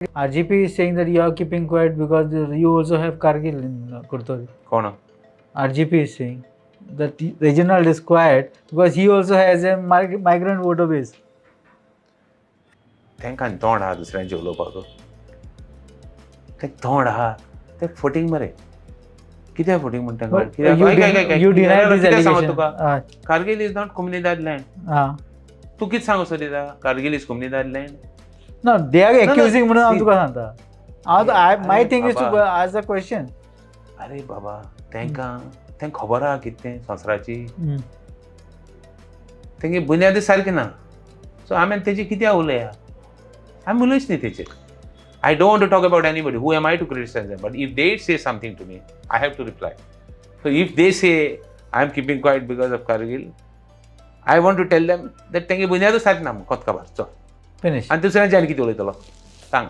RGP is saying that you are keeping quiet because you also have Kargil in Kurtodhi. कोण RGP is saying that Reginald is quiet because he also has a migrant voter base. तांकां तोंड आहा दुसऱ्यांचे उलोवपाक ते तोंड आहा ते फटींग मरे कित्याक फटींग म्हणटा But you deny this कित्याक सांगू allegation. तुका कारगिल इज नॉट कम्युनिदाद लँड तूं कितें सांगू सोदिता कारगिल इज कम्युनिदाद land No, they are accusing म्हणून हांव see. तुका सांगता. My thing is to ask the question. अरे बाबा तांकां खबर आहा कितें तें संवसाराची तेंगे बुन्यादी सारकी ना सो हांवें तेजी कित्याक उलया आमी उलयच न्ही तेचेर I don't want to talk about anybody. Who am I to criticize them? But if they say something to me, I have to reply. So if they say I am keeping quiet because of Kargil, I want to tell them that तेंगे बुन्यादी सारकी ना कोत खबर चल Finish. आनी दुसऱ्यांचे आनी कितें उलयतलो सांग